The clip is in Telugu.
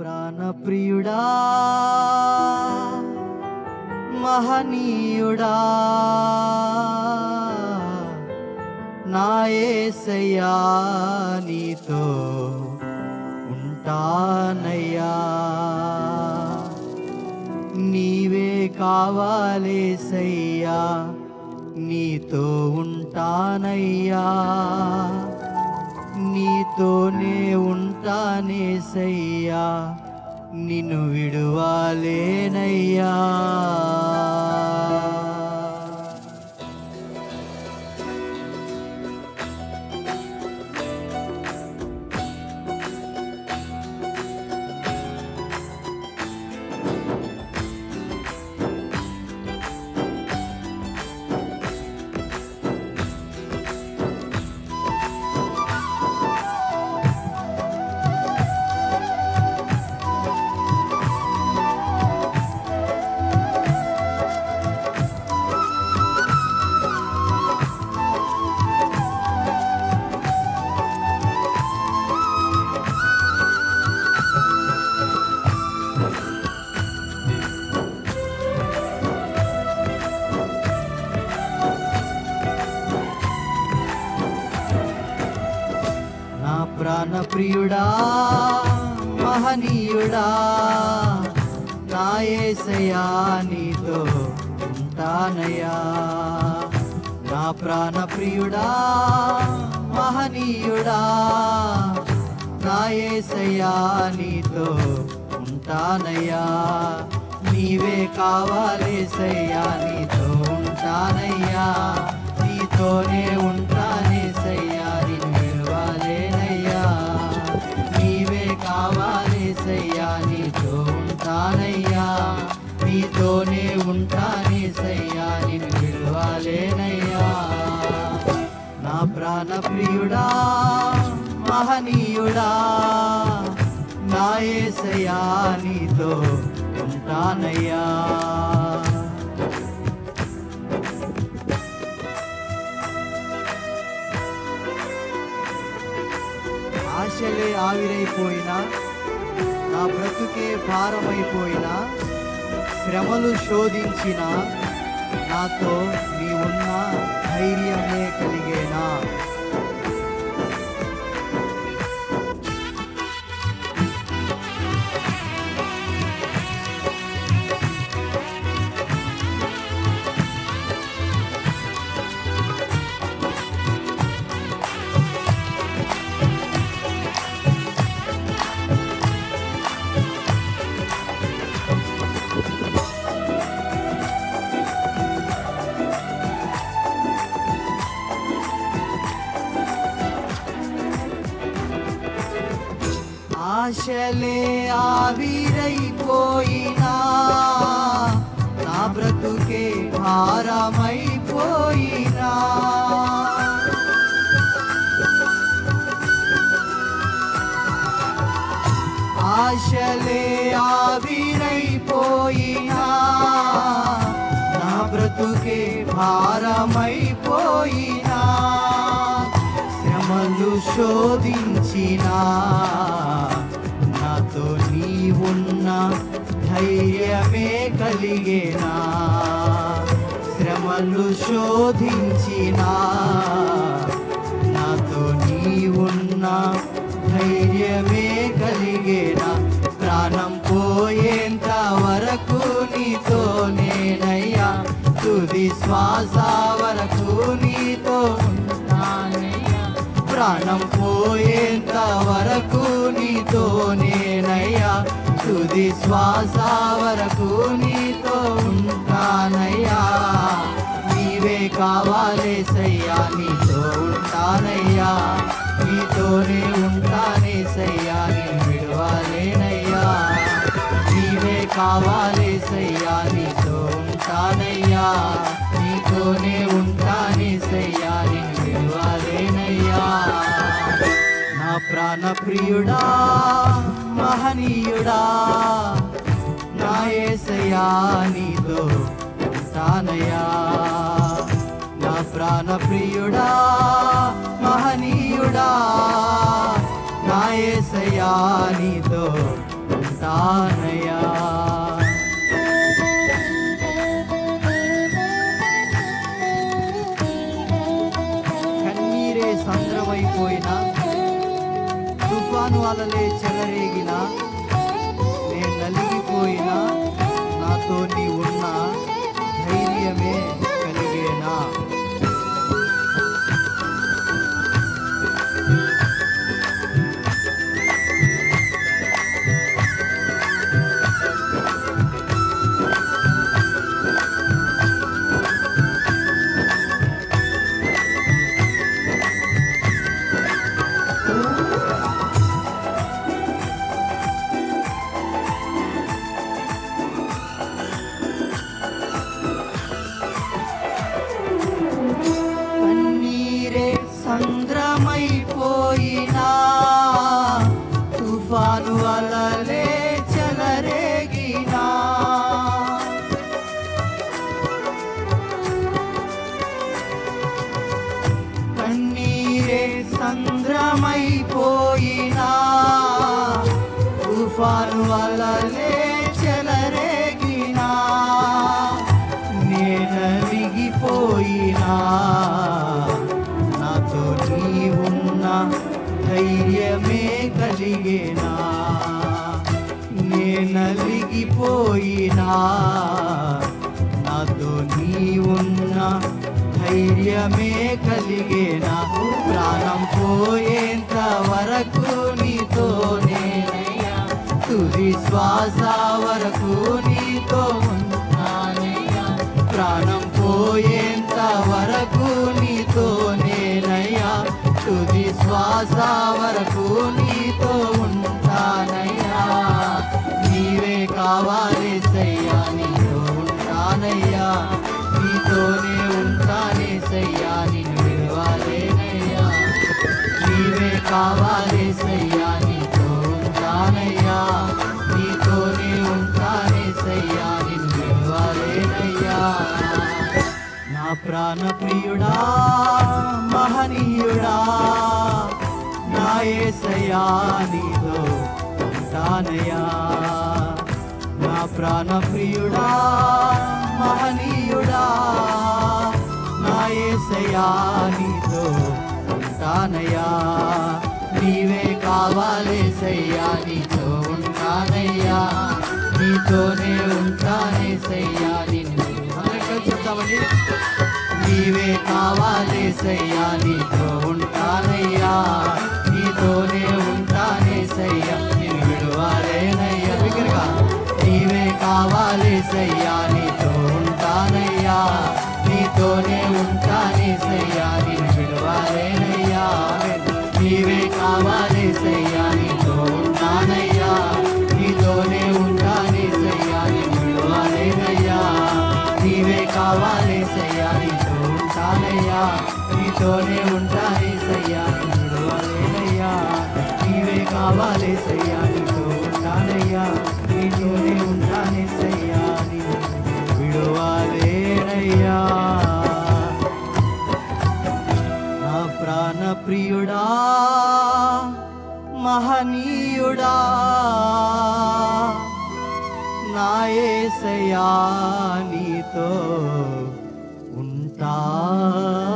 ప్రాణప్రియుడా మహనీయుడా నా యేసయ్యా నీతో ఉంటానయ్యా. నీవే కావాలేసయ్యా నీతో ఉంటానయ్యా. నీతోనే ఉంటానేసయ్యా నిన్ను విడువాలేనయ్యా. ప్రాణప్రియుడా మహనీయుడా నా యేసయ్యా నీతో ఉంటానయ్యా. నా ప్రాణప్రియుడా మహనీయుడా నా యేసయ్యా నీతో ఉంటానయ్యా. నీవే కావాలేసయ్యా నీతో ఉంటానయ్యా. నీతోనే ఉంటానేసయ్యా నిన్ను విడువలేనయ్యా. నీవే కావాలేసయ్యా నీతో ఉంటానయ్యా. నీతోనే ఉంటానేసయ్యా నిన్ను విడువలేనయ్యా. నా ప్రాణప్రియుడా మహనీయుడా నా యేసయ్యా నీతో ఉంటానయ్యా. ఆశలే ఆవిరైపోయినా నా బ్రతుకే భారమైపోయినా శ్రమలు శోధించిన నాతో నీ ఉన్న ధైర్యమే కలిగేనా. ఆశలే ఆవిరైపోయినా నా బ్రతుకే భారమైపోయినా ఆశలే ఆవిరైపోయినా నా బ్రతుకే భారమైపోయినా శ్రమలు శోధించినా నాతో నీవున్న ధైర్యమే కలిగేనా. శ్రమలు శోధించినా నాతో నీవున్న ధైర్యమే కలిగేనా. ప్రాణం పోయేంత వరకు నీతోనేనయ్యా. తుది శ్వాస వరకు నీతో ఉంటానయ్యా. ప్రాణం పోయేంత వరకు నీతోనేనయ్యా. తుది శ్వాస వరకు నీతో ఉంటానయ్యా. నీవే కావాలేసయ్యా నీతో ఉంటానయ్యా. నీతోనే ఉంటానేసయ్యా నిన్ను విడువలేనయ్యా. నీవే కావాలేసయ్యా నీతో ఉంటానయ్యా. నీతోనే ఉంటానేసయ్యా నిన్ను విడువలేనయ్యా. నా ప్రాణప్రియుడా మహనీయుడా నా యేసయ్యా నీతో ఉంటానయ్యా. నా ప్రాణప్రియుడా మహనీయుడా నా యేసయ్యా నీతో చెలరేగినా, నేను నలిగిపోయినా, నాతో నీ ఉన్న ధైర్యమే కలిగేనా. కన్నీరే సంద్రమైపోయినా, తుఫాను అలలే చెలరేగినా, కన్నీరే సంద్రమైపోయినా, తుఫాను అలలే చెలరేగినా, నేనలిగిపోయినా, నాతో నీవున్న ధైర్యమే కలిగేనా. నేనలిగిపోయినా, నాతో నీవున్న ధైర్యమే కలిగేనా. ప్రాణం పోయేంత వరకు నీతోనేనయ్యా, తుది శ్వాస వరకు నీతో ఉంటానయ్యా. ప్రాణం పోయేంత వరకు నీతోనేనయ్యా, తుది శ్వాస వరకు నీతో ఉంటానయ్యా. నీవే కావాలేసయ్యా, నీతో ఉంటానయ్యా, నీతోనే ఉంటానేసయ్యా, నిన్ను విడవాలేనయ్యా. నీవే కావాలేసయ్యా, నీతో ఉంటానయ్యా, నీతోనే ఉంటానేసయ్యా, నిన్ను విడవాలేనయ్యా. నా ప్రాణ ప్రియుడా, మహనీయుడా, నా యేసయ్యా, నీతో ఉంటానయ్యా. నా ప్రాణ ప్రియుడా, మహనీయుడా, నా యేసయ్యా, నీతో ఉంటానయ్యా. నీవే కావాలేసయ్యా, నీతో ఉంటానయ్యా, నీతోనే ఉంటానేసయ్యా, నిన్ను చెప్తామండి. నీవే కావాలేసయ్యా, నీతో ఉంటానయ్యా, నీతోనే ఉంటానేసయ్యా, నిన్ను విడువాలేనయ్యా. బిగ్గరగా నీవే కావాలేసయ్యా, నీతో ఉంటానయ్యా, నీతోనే ఉంటానేసయ్యా, నిన్ను విడువాలేనయ్యా. నీవే కావాలేసయ్యా, నీతో ఉంటానయ్యా, నీతోనే ఉంటానేసయ్యా, నిన్ను విడువాలేనయ్యా. నీవే కావాలేసయ్యా, నీతో ఉంటానయ్యా, నీతోనే ఉంటానేసయ్యా, నిన్ను విడువాలేనయ్యా. నీవే కావాలేసయ్యా, నీతో ఉంటానయ్యా, నీతోనే ఉంటానేసయ్యా, నిన్ను విడువాలేనయ్యా. నా ప్రాణ ప్రియుడా, మహనీయుడా, నా యేసయ్యా, నీతో ఉంటానయ్యా.